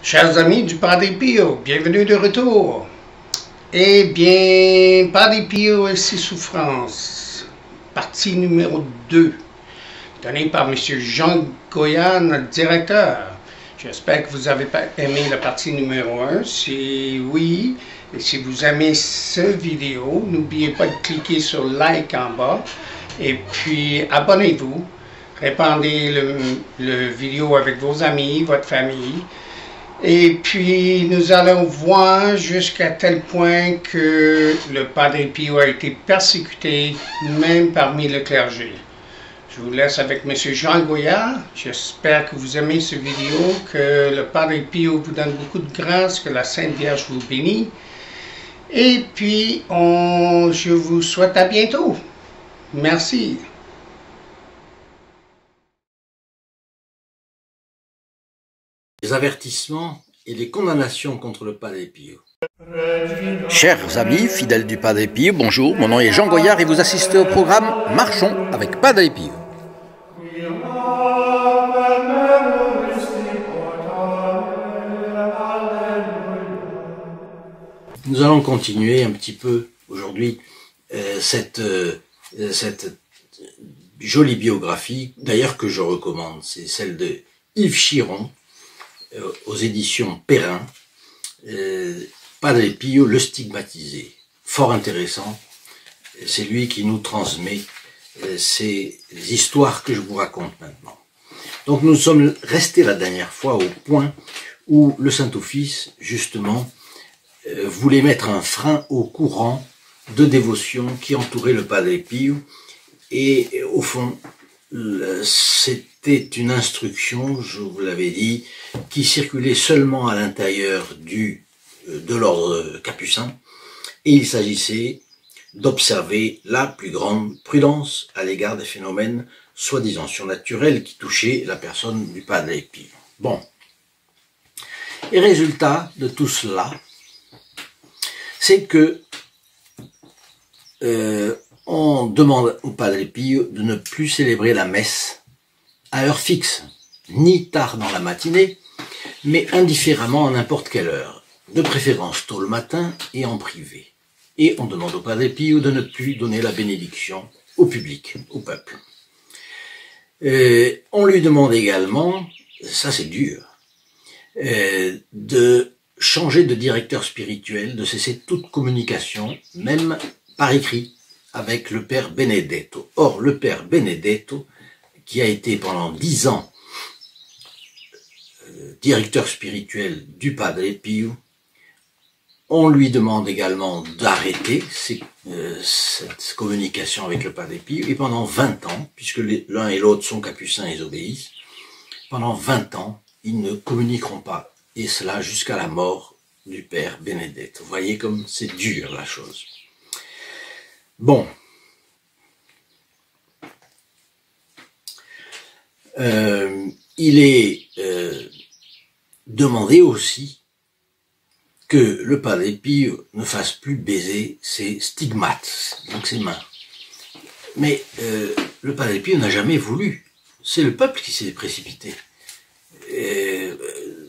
Chers amis du Padre Pio, bienvenue de retour. Eh bien, Padre Pio et ses souffrances, partie numéro 2, donnée par M. Jean Goya, notre directeur. J'espère que vous avez aimé la partie numéro 1. Si oui, et si vous aimez cette vidéo, n'oubliez pas de cliquer sur like en bas et puis abonnez-vous. Répandez le vidéo avec vos amis, votre famille. Et puis, nous allons voir jusqu'à tel point que le Padre Pio a été persécuté, même parmi le clergé. Je vous laisse avec M. Jean Goya. J'espère que vous aimez cette vidéo, que le Padre Pio vous donne beaucoup de grâce, que la Sainte Vierge vous bénit. Et puis, je vous souhaite à bientôt. Merci. Les avertissements et les condamnations contre le Padre Pio. Chers amis, fidèles du Padre Pio, bonjour, mon nom est Jean Goyard et vous assistez au programme Marchons avec Padre Pio. Nous allons continuer un petit peu aujourd'hui cette jolie biographie, d'ailleurs que je recommande, c'est celle de Yves Chiron, aux éditions Perrin, Padre Pio le stigmatisé. Fort intéressant, c'est lui qui nous transmet ces histoires que je vous raconte maintenant. Donc nous sommes restés la dernière fois au point où le Saint-Office, justement, voulait mettre un frein au courant de dévotion qui entourait le Padre Pio, et au fond, c'était une instruction, je vous l'avais dit, qui circulait seulement à l'intérieur de l'ordre capucin, et il s'agissait d'observer la plus grande prudence à l'égard des phénomènes soi-disant surnaturels qui touchaient la personne du Padre Pio. Bon. Et résultat de tout cela, c'est que on demande au Padre Pio de ne plus célébrer la messe à heure fixe, ni tard dans la matinée, mais indifféremment à n'importe quelle heure, de préférence tôt le matin et en privé. Et on demande au Padre Pio de ne plus donner la bénédiction au public, au peuple. On lui demande également, ça c'est dur, de changer de directeur spirituel, de cesser toute communication, même par écrit, avec le père Benedetto. Or, le père Benedetto, qui a été pendant 10 ans directeur spirituel du Padre Pio, on lui demande également d'arrêter cette communication avec le Padre Pio, et pendant 20 ans, puisque l'un et l'autre sont capucins et obéissent, pendant 20 ans, ils ne communiqueront pas, et cela jusqu'à la mort du père Benedetto. Vous voyez comme c'est dur la chose. Bon. Il est demandé aussi que le Padre Pio ne fasse plus baiser ses stigmates, donc ses mains. Mais le Padre Pio n'a jamais voulu. C'est le peuple qui s'est précipité.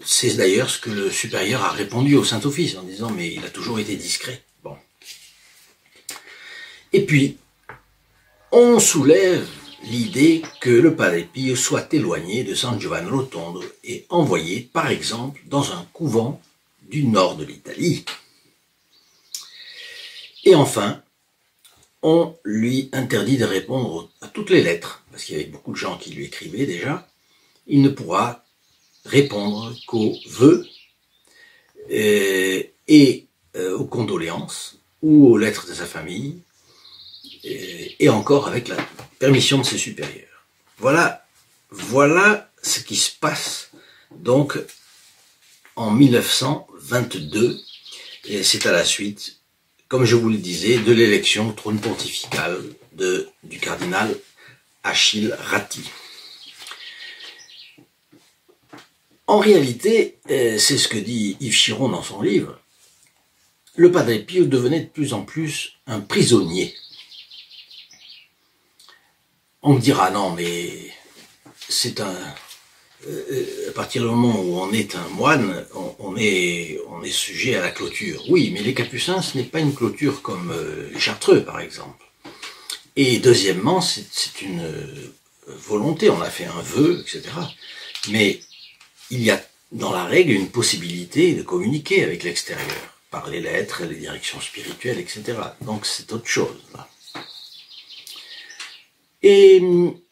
C'est d'ailleurs ce que le supérieur a répondu au Saint-Office en disant « mais il a toujours été discret ». Bon. Et puis, on soulève l'idée que le Padre Pio soit éloigné de San Giovanni Rotondo et envoyé, par exemple, dans un couvent du nord de l'Italie. Et enfin, on lui interdit de répondre à toutes les lettres, parce qu'il y avait beaucoup de gens qui lui écrivaient déjà. Il ne pourra répondre qu'aux vœux et aux condoléances ou aux lettres de sa famille, et encore avec la permission de ses supérieurs. Voilà ce qui se passe donc en 1922, et c'est à la suite, comme je vous le disais, de l'élection au trône pontifical du cardinal Achille Ratti. En réalité, c'est ce que dit Yves Chiron dans son livre, le Padre Pio devenait de plus en plus un prisonnier. On me dira, non, mais c'est un à partir du moment où on est un moine, on est sujet à la clôture. Oui, mais les capucins, ce n'est pas une clôture comme les chartreux, par exemple. Et deuxièmement, c'est une volonté, on a fait un vœu, etc. Mais il y a dans la règle une possibilité de communiquer avec l'extérieur, par les lettres, les directions spirituelles, etc. Donc c'est autre chose, là. Et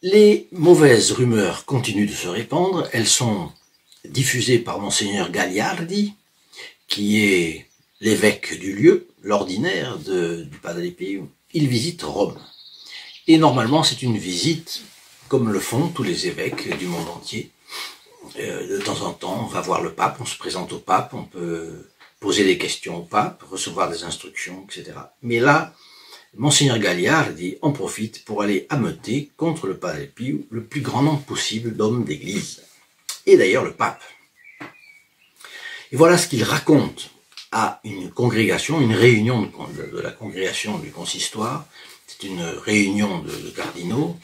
les mauvaises rumeurs continuent de se répandre. Elles sont diffusées par Monseigneur Gagliardi, qui est l'évêque du lieu, l'ordinaire du Padre Pio. Il visite Rome. Et normalement, c'est une visite comme le font tous les évêques du monde entier. De temps en temps, on va voir le pape, on se présente au pape, on peut poser des questions au pape, recevoir des instructions, etc. Mais là, Monseigneur Gagliardi en profite pour aller ameuter contre le Padre Pio le plus grand nombre possible d'hommes d'église. Et d'ailleurs le pape. Et voilà ce qu'il raconte à une congrégation, une réunion de la congrégation du consistoire. C'est une réunion de cardinaux.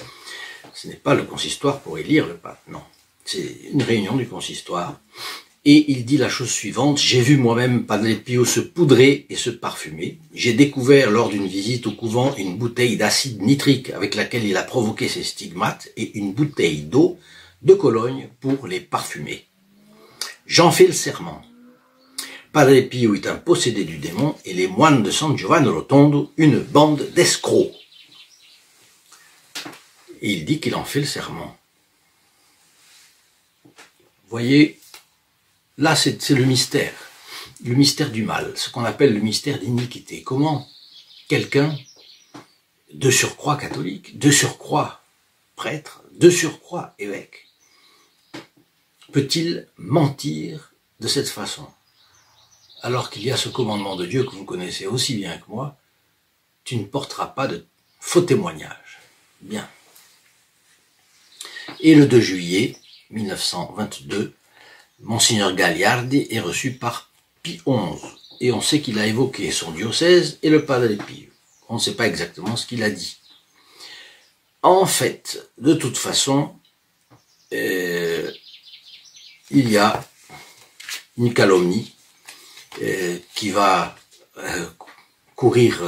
Ce n'est pas le consistoire pour élire le pape, non. C'est une réunion du consistoire. Et il dit la chose suivante: j'ai vu moi-même Padre Pio se poudrer et se parfumer. J'ai découvert lors d'une visite au couvent une bouteille d'acide nitrique avec laquelle il a provoqué ses stigmates et une bouteille d'eau de Cologne pour les parfumer. J'en fais le serment. Padre Pio est un possédé du démon et les moines de San Giovanni Rotondo une bande d'escrocs. Et il dit qu'il en fait le serment. Voyez, là c'est le mystère du mal, ce qu'on appelle le mystère d'iniquité. Comment quelqu'un de surcroît catholique, de surcroît prêtre, de surcroît évêque, peut-il mentir de cette façon, alors qu'il y a ce commandement de Dieu que vous connaissez aussi bien que moi: tu ne porteras pas de faux témoignages. Bien. Et le 2 juillet 1922, Monseigneur Gagliardi est reçu par Pie XI, et on sait qu'il a évoqué son diocèse et le Padre Pio. On ne sait pas exactement ce qu'il a dit. En fait, de toute façon, il y a une calomnie qui va courir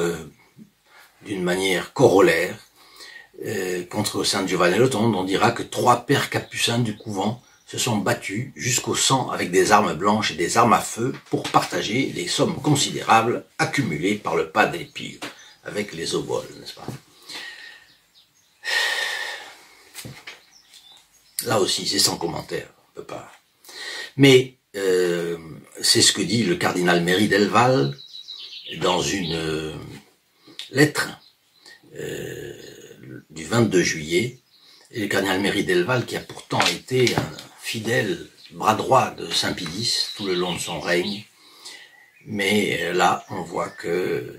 d'une manière corollaire contre San Giovanni Rotondo. On dira que 3 pères capucins du couvent se sont battus jusqu'au sang avec des armes blanches et des armes à feu pour partager les sommes considérables accumulées par le Padre Pio avec les oboles, n'est-ce pas? Là aussi, c'est sans commentaire, on peut pas. Mais c'est ce que dit le cardinal Méry del Val dans une lettre du 22 juillet. Et le cardinal Méry del Val, qui a pourtant été un fidèle bras droit de Saint Pie X tout le long de son règne, mais là, on voit que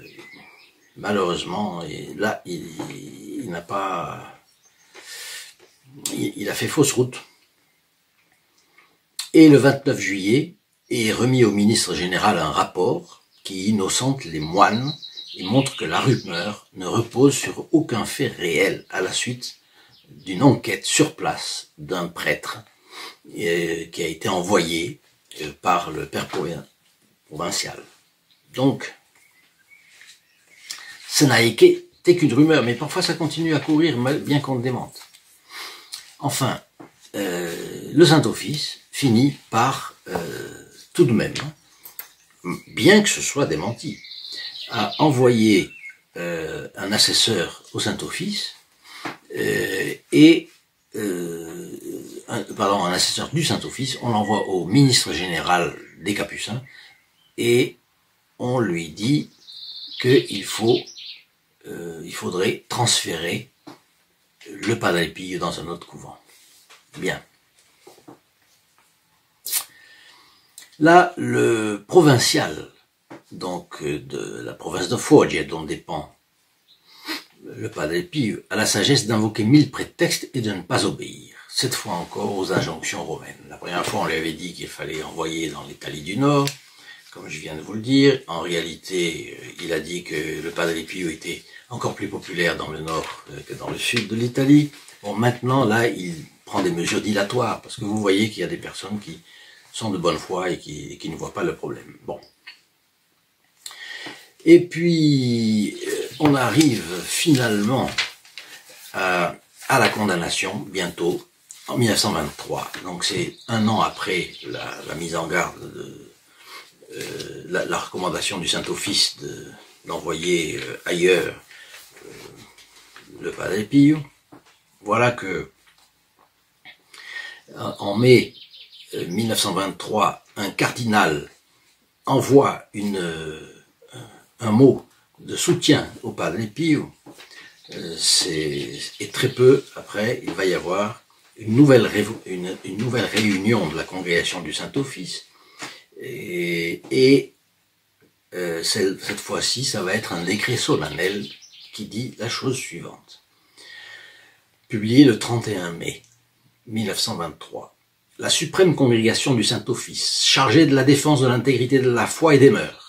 malheureusement, là, il n'a pas... Il a fait fausse route. Et le 29 juillet est remis au ministre général un rapport qui innocente les moines et montre que la rumeur ne repose sur aucun fait réel à la suite d'une enquête sur place d'un prêtre qui a été envoyé par le père provincial. Donc, ça n'a été qu'une rumeur, mais parfois ça continue à courir bien qu'on le démente. Enfin, le Saint-Office finit par, tout de même, bien que ce soit démenti, à envoyer un assesseur au Saint-Office un assesseur du Saint-Office, on l'envoie au ministre général des Capucins et on lui dit qu'il faudrait transférer le Padre Pio dans un autre couvent. Bien. Là, le provincial, donc de la province de Foggia, dont dépend le Padre Pio, a la sagesse d'invoquer 1000 prétextes et de ne pas obéir, cette fois encore aux injonctions romaines. La première fois, on lui avait dit qu'il fallait envoyer dans l'Italie du Nord, comme je viens de vous le dire. En réalité, il a dit que le Padre Pio était encore plus populaire dans le nord que dans le sud de l'Italie. Bon, maintenant, là, il prend des mesures dilatoires, parce que vous voyez qu'il y a des personnes qui sont de bonne foi et qui ne voient pas le problème. Bon. Et puis, on arrive finalement à la condamnation, bientôt, en 1923. Donc c'est un an après la mise en garde de la recommandation du Saint-Office d'envoyer ailleurs le Padre Pio. Voilà que en mai 1923, un cardinal envoie un mot de soutien au Padre Pio. Et très peu après, il va y avoir une nouvelle réunion de la congrégation du Saint-Office. Et cette fois-ci, ça va être un décret solennel qui dit la chose suivante. Publié le 31 mai 1923. La suprême congrégation du Saint-Office, chargée de la défense de l'intégrité de la foi et des mœurs,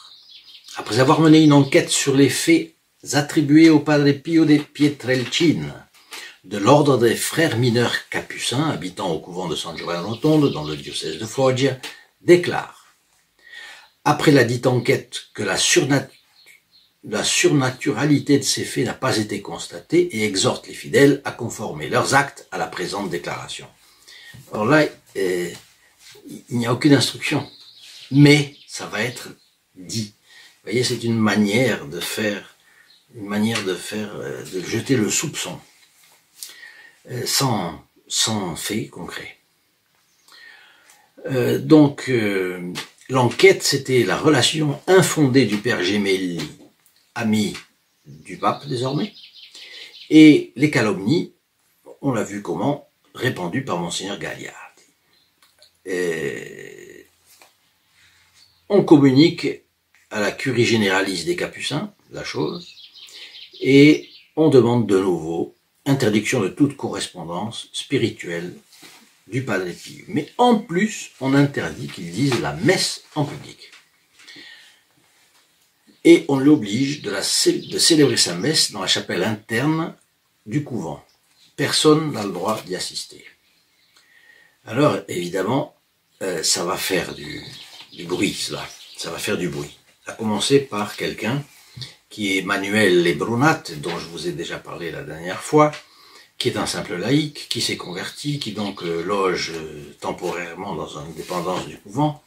après avoir mené une enquête sur les faits attribués au Padre Pio de Pietrelcina, de l'ordre des frères mineurs capucins habitant au couvent de San Giovanni Rotondo dans le diocèse de Foggia, déclare, après la dite enquête, que la surnaturalité de ces faits n'a pas été constatée et exhorte les fidèles à conformer leurs actes à la présente déclaration. Alors là, il n'y a aucune instruction, mais ça va être dit. Vous voyez, c'est une manière de jeter le soupçon, sans fait concret. Donc, l'enquête, c'était la relation infondée du père Gemelli, ami du pape désormais, et les calomnies, on l'a vu comment, répandues par Monseigneur Gagliardi. On communique à la curie généraliste des Capucins, la chose, et on demande de nouveau interdiction de toute correspondance spirituelle du Padre Pio. Mais en plus, on interdit qu'ils disent la messe en public. Et on l'oblige de célébrer sa messe dans la chapelle interne du couvent. Personne n'a le droit d'y assister. Alors, évidemment, ça va faire du bruit, cela. Ça va faire du bruit. À commencer par quelqu'un qui est Manuel Lebrunat, dont je vous ai déjà parlé la dernière fois, qui est un simple laïc, qui s'est converti, qui donc loge temporairement dans une dépendance du couvent,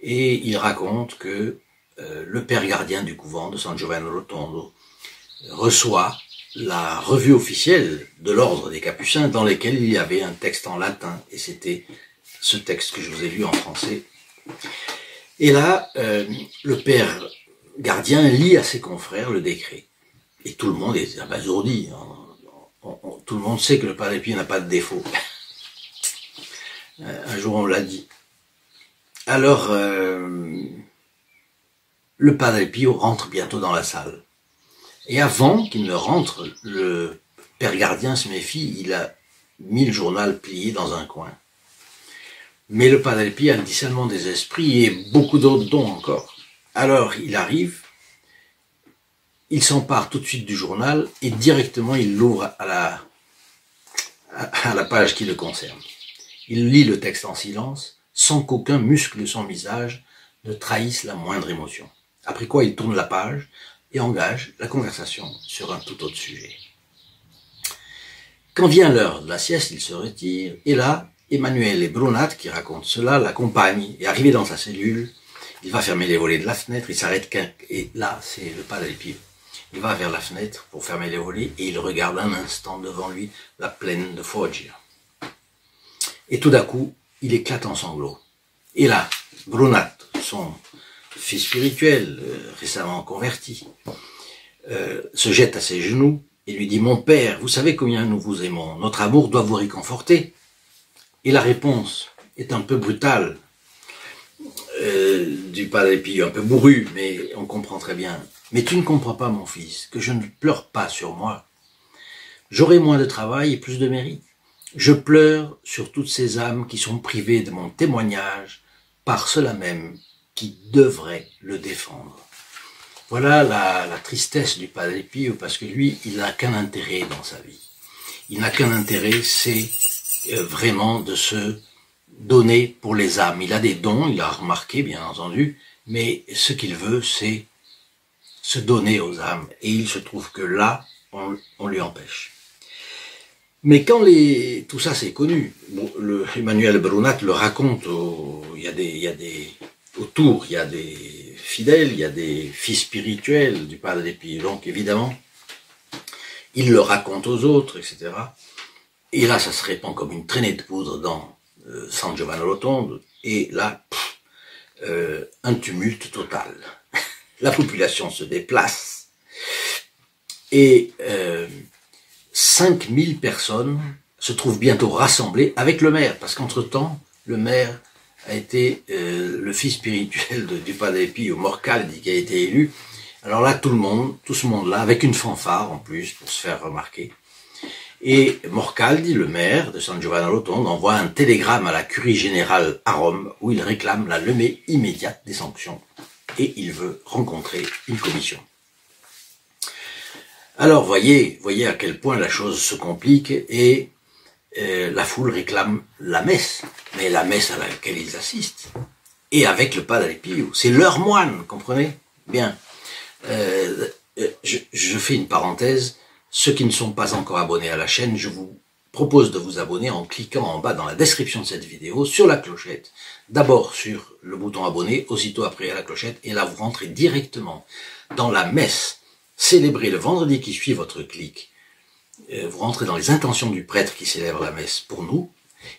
et il raconte que le père gardien du couvent de San Giovanni Rotondo reçoit la revue officielle de l'ordre des Capucins dans laquelle il y avait un texte en latin, et c'était ce texte que je vous ai lu en français. Et là, le père gardien lit à ses confrères le décret, et tout le monde est abasourdi. Tout le monde sait que le Padre Pio n'a pas de défaut. Un jour on l'a dit. Alors, le Padre Pio rentre bientôt dans la salle. Et avant qu'il ne rentre, le père gardien se méfie, il a mis le journal plié dans un coin. Mais le Padre Pio a le discernement des esprits et beaucoup d'autres dons encore. Alors, il arrive, il s'empare tout de suite du journal et directement il l'ouvre à la page qui le concerne. Il lit le texte en silence, sans qu'aucun muscle de son visage ne trahisse la moindre émotion. Après quoi, il tourne la page et engage la conversation sur un tout autre sujet. Quand vient l'heure de la sieste, il se retire, et là, Emmanuel Lebrunat, qui raconte cela, l'accompagne, et arrivé dans sa cellule, il va fermer les volets de la fenêtre, il s'arrête, et là, c'est le Padre Pio. Il va vers la fenêtre pour fermer les volets, et il regarde un instant devant lui la plaine de Foggia. Et tout d'un coup, il éclate en sanglots. Et là, Brunat, son fils spirituel, récemment converti, se jette à ses genoux et lui dit « Mon père, vous savez combien nous vous aimons, notre amour doit vous réconforter ». Et la réponse est un peu brutale du Padre Pio, un peu bourru, mais on comprend très bien. « Mais tu ne comprends pas, mon fils, que je ne pleure pas sur moi. J'aurai moins de travail et plus de mérite. Je pleure sur toutes ces âmes qui sont privées de mon témoignage par ceux-là même qui devraient le défendre. » Voilà la tristesse du Padre Pio, parce que lui, il n'a qu'un intérêt dans sa vie. Il n'a qu'un intérêt, c'est vraiment de se donner pour les âmes. Il a des dons, il a remarqué bien entendu, mais ce qu'il veut c'est se donner aux âmes. Et il se trouve que là, on lui empêche. Mais quand tout ça c'est connu, bon, Emmanuel Brunat le raconte, autour, il y a des fidèles, il y a des fils spirituels du Padre Pio, donc évidemment, il le raconte aux autres, etc. Et là, ça se répand comme une traînée de poudre dans San Giovanni Rotondo, et là, un tumulte total. La population se déplace, et 5000 personnes se trouvent bientôt rassemblées avec le maire, parce qu'entre-temps, le maire a été le fils spirituel du Padre Pio Morcaldi qui a été élu. Alors là, tout ce monde-là, avec une fanfare en plus, pour se faire remarquer. Et Morcaldi, le maire de San Giovanni Rotondo, envoie un télégramme à la curie générale à Rome, où il réclame la levée immédiate des sanctions. Et il veut rencontrer une commission. Alors, voyez à quel point la chose se complique, et la foule réclame la messe, mais la messe à laquelle ils assistent, et avec le Padre Pio, c'est leur moine, comprenez? Bien, je fais une parenthèse, ceux qui ne sont pas encore abonnés à la chaîne, je vous propose de vous abonner en cliquant en bas dans la description de cette vidéo, sur la clochette, d'abord sur le bouton abonner, aussitôt après à la clochette, et là vous rentrez directement dans la messe célébrée le vendredi qui suit votre clic. Vous rentrez dans les intentions du prêtre qui célèbre la messe pour nous,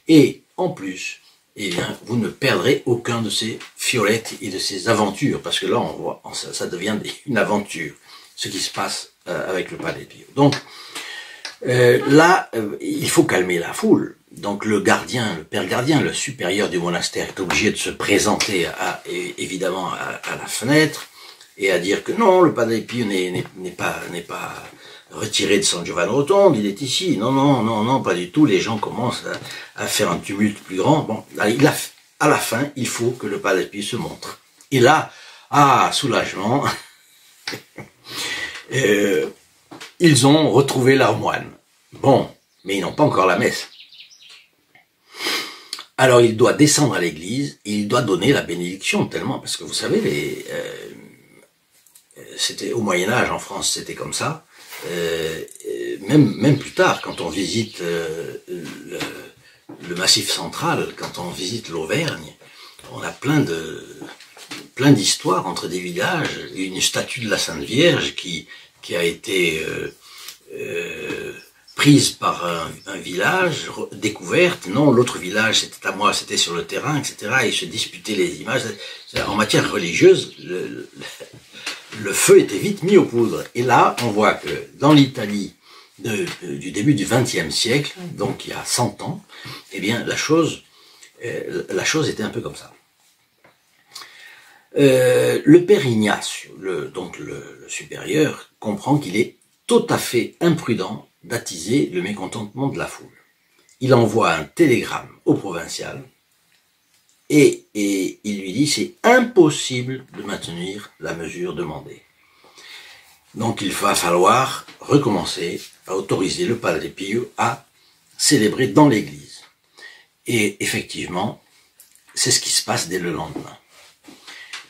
et en plus, eh bien, vous ne perdrez aucun de ces fiolettes et de ces aventures, parce que là, on voit, ça devient une aventure, ce qui se passe avec le Padre Pio. Donc, là, il faut calmer la foule. Donc, le père gardien, le supérieur du monastère, est obligé de se présenter évidemment à la fenêtre, et à dire que non, le Padre Pio n'est pas retiré de San Giovanni Rotondo, il est ici. Non, pas du tout. Les gens commencent à faire un tumulte plus grand. Bon, à la fin, il faut que le Padre Pio se montre. Et là, soulagement, ils ont retrouvé leur moine. Bon, mais ils n'ont pas encore la messe. Alors, il doit descendre à l'église et il doit donner la bénédiction tellement, parce que vous savez, c'était au Moyen-Âge en France, c'était comme ça. Même plus tard, quand on visite le Massif central, quand on visite l'Auvergne, on a plein d'histoires entre des villages. Une statue de la Sainte Vierge qui a été prise par un village, découverte. Non, l'autre village, c'était à moi, c'était sur le terrain, etc. Et se disputaient les images. En matière religieuse, le feu était vite mis aux poudres. Et là, on voit que dans l'Italie du début du XXe siècle, donc il y a 100 ans, eh bien, la chose était un peu comme ça. Le père Ignacio, donc le supérieur, comprend qu'il est tout à fait imprudent d'attiser le mécontentement de la foule. Il envoie un télégramme au provincial et il lui dit c'est impossible de maintenir la mesure demandée. Donc il va falloir recommencer à autoriser le Padre Pio à célébrer dans l'église. Et effectivement, c'est ce qui se passe dès le lendemain.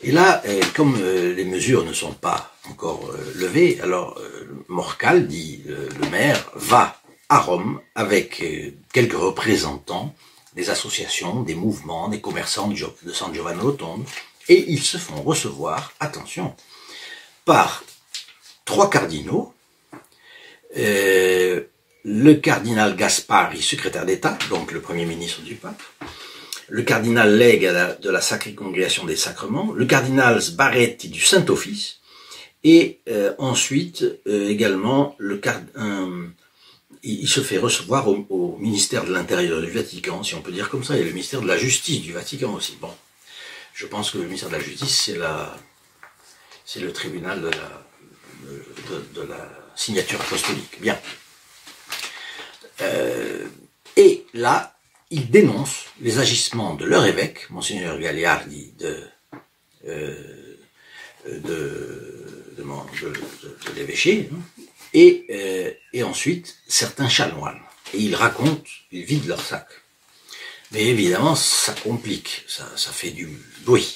Et là, comme les mesures ne sont pas encore levées, alors Morcaldi, le maire, va à Rome avec quelques représentants des associations, des mouvements, des commerçants de San Giovanni Rotondo, et ils se font recevoir, attention, par 3 cardinaux, le cardinal Gaspari, secrétaire d'État, donc le premier ministre du pape, le cardinal Legue de la Sacrée Congrégation des Sacrements, le cardinal Sbarretti du Saint-Office, et ensuite également il se fait recevoir au ministère de l'Intérieur du Vatican, si on peut dire comme ça, et le ministère de la Justice du Vatican aussi. Bon, je pense que le ministère de la Justice, c'est le tribunal de la signature apostolique. Bien. Et là, ils dénoncent les agissements de leur évêque, Monseigneur Gagliardi de l'évêché, et ensuite certains chanoines. et ils racontent, ils vident leur sac. Mais évidemment, ça complique, ça fait du bruit.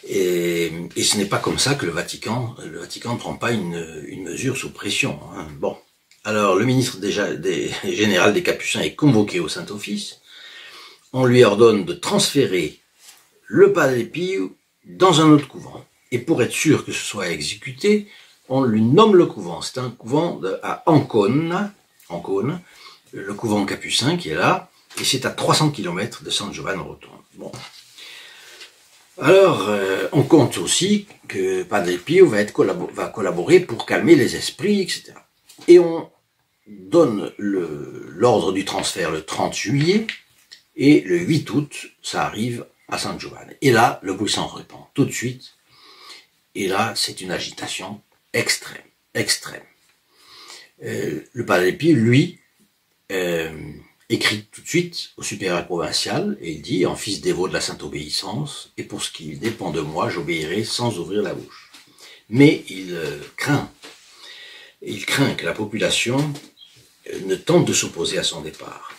Et ce n'est pas comme ça que le Vatican ne prend pas une mesure sous pression. Hein. Bon, alors le ministre général des Capucins est convoqué au Saint-Office. On lui ordonne de transférer le Padre Pio dans un autre couvent. Et pour être sûr que ce soit exécuté, on lui nomme le couvent. C'est un couvent à Ancône, le couvent capucin qui est là, et c'est à 300 km de San Giovanni Rotondo. Bon. Alors, on compte aussi que Padre Pio va collaborer pour calmer les esprits, etc. Et on donne l'ordre du transfert le 30 juillet, et le 8 août, ça arrive à San Giovanni. Et là, le bruit s'en répand tout de suite. Et là, c'est une agitation extrême, extrême. Le Padre Pio, lui, écrit tout de suite au supérieur provincial et il dit, en fils dévot de la Sainte Obéissance, et pour ce qui dépend de moi, j'obéirai sans ouvrir la bouche. Mais il craint que la population ne tente de s'opposer à son départ.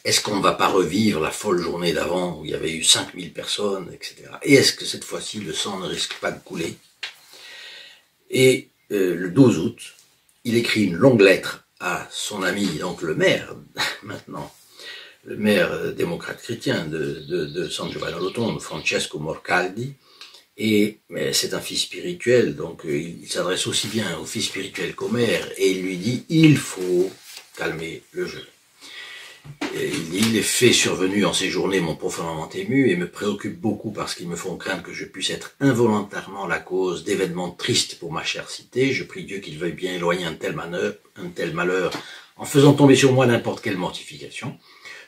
Est-ce qu'on ne va pas revivre la folle journée d'avant où il y avait eu 5000 personnes, etc. Et est-ce que cette fois-ci le sang ne risque pas de couler? Et le 12 août, il écrit une longue lettre à son ami, donc le maire, maintenant, le maire démocrate chrétien de San Giovanni Rotondo, Francesco Morcaldi, et c'est un fils spirituel, donc il s'adresse aussi bien au fils spirituel qu'au maire, et il lui dit, il faut calmer le jeu. Et il dit, les faits survenus en ces journées m'ont profondément ému et me préoccupent beaucoup parce qu'ils me font craindre que je puisse être involontairement la cause d'événements tristes pour ma chère cité. Je prie Dieu qu'il veuille bien éloigner un tel malheur en faisant tomber sur moi n'importe quelle mortification.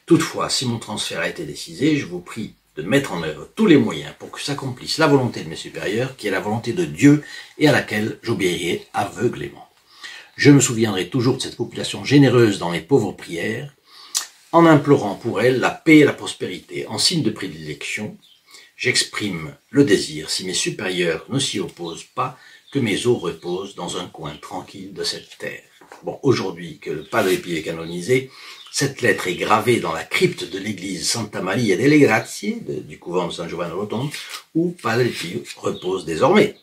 Toutefois, si mon transfert a été décidé, je vous prie de mettre en œuvre tous les moyens pour que s'accomplisse la volonté de mes supérieurs, qui est la volonté de Dieu et à laquelle j'obéirai aveuglément. Je me souviendrai toujours de cette population généreuse dans mes pauvres prières, en implorant pour elle la paix et la prospérité. En signe de prédilection, j'exprime le désir, si mes supérieurs ne s'y opposent pas, que mes os reposent dans un coin tranquille de cette terre. Bon, aujourd'hui que le Padre Pio est canonisé, cette lettre est gravée dans la crypte de l'église Santa Maria delle Grazie, du couvent de San Giovanni Rotondo, où Padre Pio repose désormais.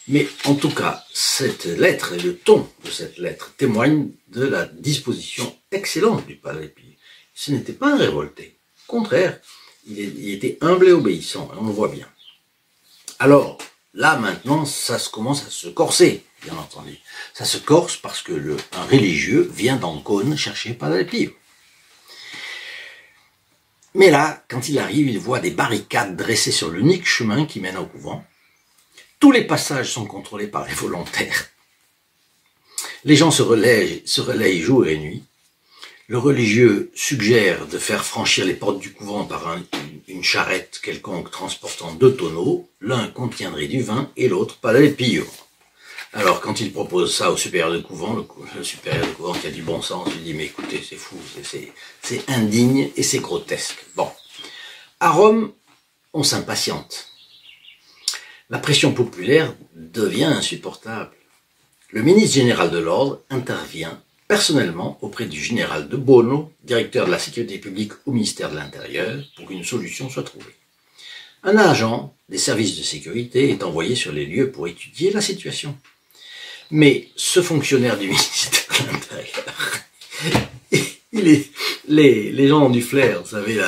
Mais en tout cas, cette lettre et le ton de cette lettre témoignent de la disposition excellente du Padre Pio. Ce n'était pas un révolté. Au contraire, il était humble et obéissant, on le voit bien. Alors, là maintenant, ça commence à se corser, bien entendu. Ça se corse parce que un religieux vient d'Ancône chercher Padre Pio. Mais là, quand il arrive, il voit des barricades dressées sur l'unique chemin qui mène au couvent. Tous les passages sont contrôlés par les volontaires. Les gens se relayent jour et nuit. Le religieux suggère de faire franchir les portes du couvent par une charrette quelconque transportant 2 tonneaux. L'un contiendrait du vin et l'autre Padre Pio. Alors quand il propose ça au supérieur de couvent, le supérieur de couvent qui a du bon sens, il dit mais écoutez c'est fou, c'est indigne et c'est grotesque. Bon, à Rome, on s'impatiente. La pression populaire devient insupportable. Le ministre général de l'ordre intervient personnellement auprès du général de Bono, directeur de la sécurité publique au ministère de l'Intérieur, pour qu'une solution soit trouvée. Un agent des services de sécurité est envoyé sur les lieux pour étudier la situation. Mais ce fonctionnaire du ministère de l'Intérieur, les gens ont du flair, vous savez,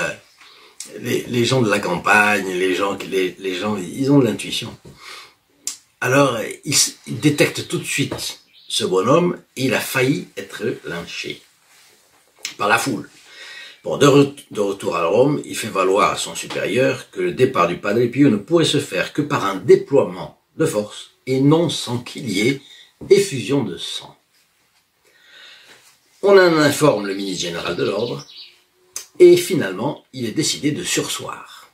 les gens de la campagne, les gens, ils ont de l'intuition. Alors, ils détectent tout de suite ce bonhomme et il a failli être lynché par la foule. Bon, de retour à Rome, il fait valoir à son supérieur que le départ du Padre Pio ne pourrait se faire que par un déploiement de force et non sans qu'il y ait effusion de sang. On en informe le ministre général de l'ordre et finalement, il est décidé de surseoir.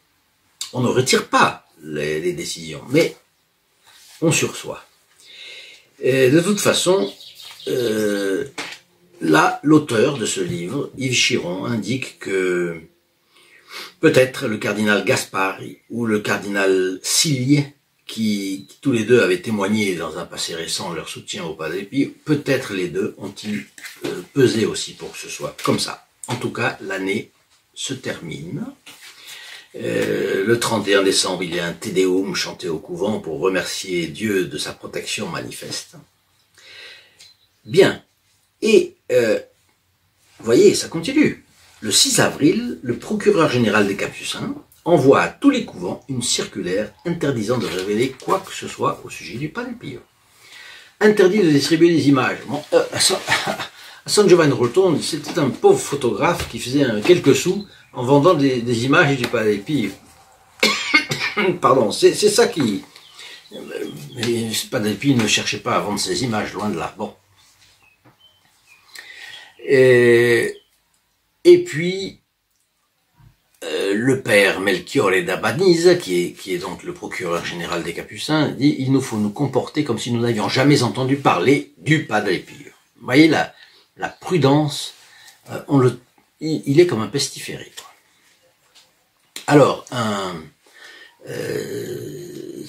On ne retire pas les décisions, mais on surseoit. Et de toute façon, là, l'auteur de ce livre, Yves Chiron, indique que peut-être le cardinal Gaspari ou le cardinal Sillier, qui tous les deux avaient témoigné dans un passé récent leur soutien au Padre Pio, peut-être les deux ont-ils pesé aussi pour que ce soit comme ça. En tout cas, l'année se termine. Le 31 décembre, il y a un Te Deum chanté au couvent pour remercier Dieu de sa protection manifeste. Bien. Et, vous voyez, ça continue. Le 6 avril, le procureur général des Capucins envoie à tous les couvents une circulaire interdisant de révéler quoi que ce soit au sujet du Padre Pio. Interdit de distribuer des images. Bon, à San Giovanni Rotondo, c'était un pauvre photographe qui faisait quelques sous en vendant des images du Padre Pio. Pardon, c'est ça qui... Mais le Padre Pio ne cherchait pas à vendre ses images, loin de là. Bon. Et puis, le père Melchiorre d'Abaniz, qui est donc le procureur général des Capucins, dit « Il nous faut nous comporter comme si nous n'avions jamais entendu parler du Padre Pio ». Vous voyez, la prudence, il est comme un pestiféré. Alors,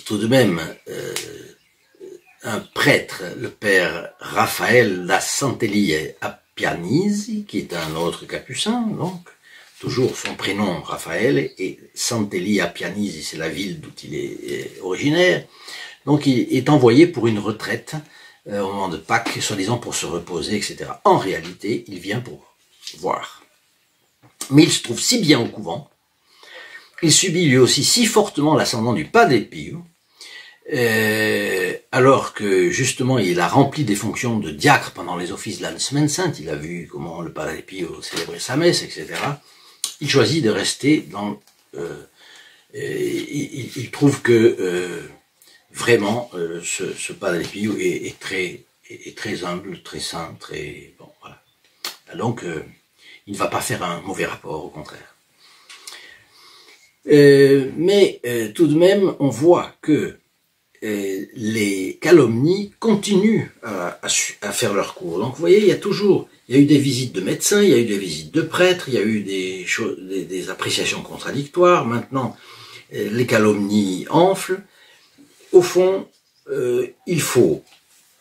tout de même, un prêtre, le père Raphaël da Santelli Appianisi, qui est un autre capucin, donc, toujours son prénom Raphaël, et Santelli Appianisi, c'est la ville d'où il est originaire, donc il est envoyé pour une retraite au moment de Pâques, soi-disant pour se reposer, etc. En réalité, il vient pour voir. Mais il se trouve si bien au couvent, il subit lui aussi si fortement l'ascendant du Padre Pio, alors que justement il a rempli des fonctions de diacre pendant les offices de la Semaine Sainte, il a vu comment le Padre Pio célébrait sa messe, etc. Il choisit de rester dans... il trouve que vraiment ce Padre Pio est très humble, très saint, très... Bon, voilà. Donc il ne va pas faire un mauvais rapport, au contraire. Mais tout de même, on voit que les calomnies continuent à faire leur cours. Donc vous voyez, il y a eu des visites de médecins, il y a eu des visites de prêtres, il y a eu des appréciations contradictoires. Maintenant, les calomnies enflent. Au fond, il faut,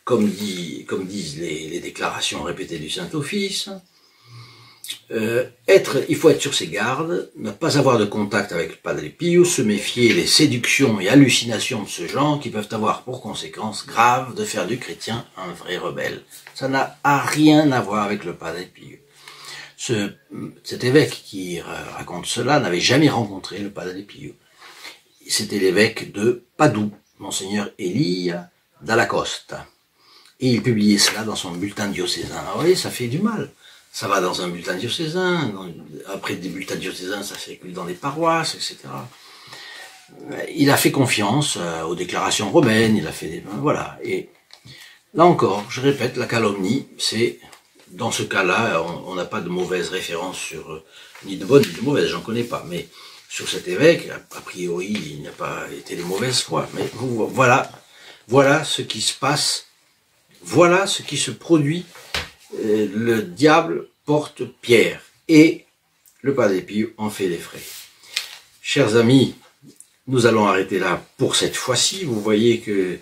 comme disent les déclarations répétées du Saint-Office, il faut être sur ses gardes, ne pas avoir de contact avec le Padre Pio, se méfier des séductions et hallucinations de ce genre qui peuvent avoir pour conséquence grave de faire du chrétien un vrai rebelle. Ça n'a rien à voir avec le Padre Pio. Cet évêque qui raconte cela n'avait jamais rencontré le Padre Pio. C'était l'évêque de Padoue, Monseigneur Elia Dalla Costa. Et il publiait cela dans son bulletin diocésain. Alors, vous voyez, ça fait du mal. Ça va dans un bulletin diocésain, après des bulletins diocésains, ça circule dans des paroisses, etc. Il a fait confiance aux déclarations romaines, il a fait... Voilà. Et là encore, je répète, la calomnie, c'est... Dans ce cas-là, on n'a pas de mauvaise référence sur... ni de bonne ni de mauvaise, j'en connais pas. Mais sur cet évêque, a priori, il n'y a pas été de mauvaise foi. Mais voilà ce qui se passe, voilà ce qui se produit. Le diable porte pierre et le Padre Pio en fait les frais. Chers amis, nous allons arrêter là pour cette fois-ci. Vous voyez que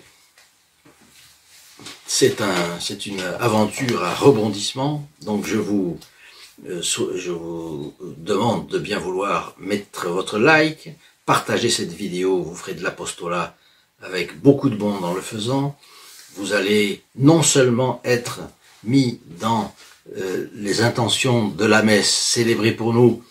c'est une aventure à rebondissement. Donc je vous demande de bien vouloir mettre votre like, partager cette vidéo, vous ferez de l'apostolat avec beaucoup de bon dans le faisant. Vous allez non seulement être mis dans les intentions de la messe célébrée pour nous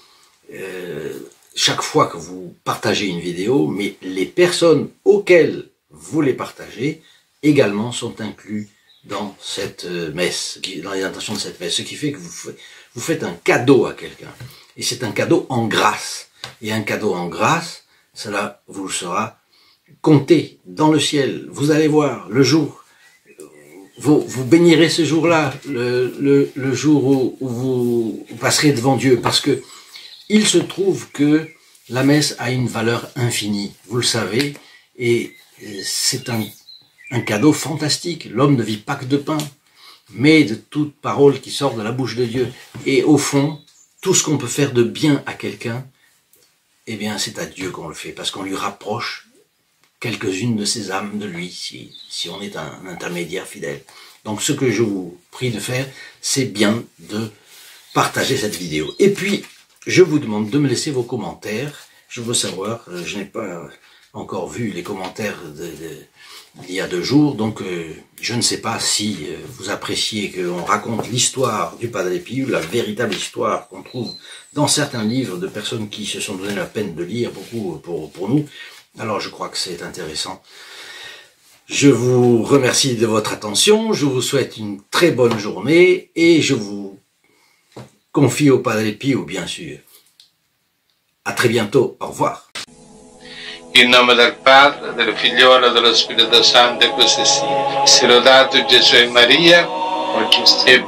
chaque fois que vous partagez une vidéo, mais les personnes auxquelles vous les partagez également sont inclus dans cette messe, dans les intentions de cette messe, ce qui fait que vous faites un cadeau à quelqu'un, et c'est un cadeau en grâce, et un cadeau en grâce, cela vous le sera compté dans le ciel. Vous allez voir le jour. Vous bénirez ce jour-là, le jour où vous passerez devant Dieu, parce que il se trouve que la messe a une valeur infinie, vous le savez, et c'est un cadeau fantastique. L'homme ne vit pas que de pain, mais de toute parole qui sort de la bouche de Dieu. Et au fond, tout ce qu'on peut faire de bien à quelqu'un, eh bien c'est à Dieu qu'on le fait, parce qu'on lui rapproche quelques-unes de ces âmes de lui, si on est un intermédiaire fidèle. Donc ce que je vous prie de faire, c'est bien de partager cette vidéo. Et puis, je vous demande de me laisser vos commentaires. Je veux savoir, je n'ai pas encore vu les commentaires d'il y a 2 jours, donc je ne sais pas si vous appréciez qu'on raconte l'histoire du Padre Pio, la véritable histoire qu'on trouve dans certains livres de personnes qui se sont donné la peine de lire beaucoup pour nous. Alors je crois que c'est intéressant. Je vous remercie de votre attention, je vous souhaite une très bonne journée et je vous confie au Padre Pio, bien sûr. À très bientôt, au revoir. In nome del Padre, del Figliolo e dello Spirito Santo, e così sia. Sia lodato Gesù e Maria, oggi e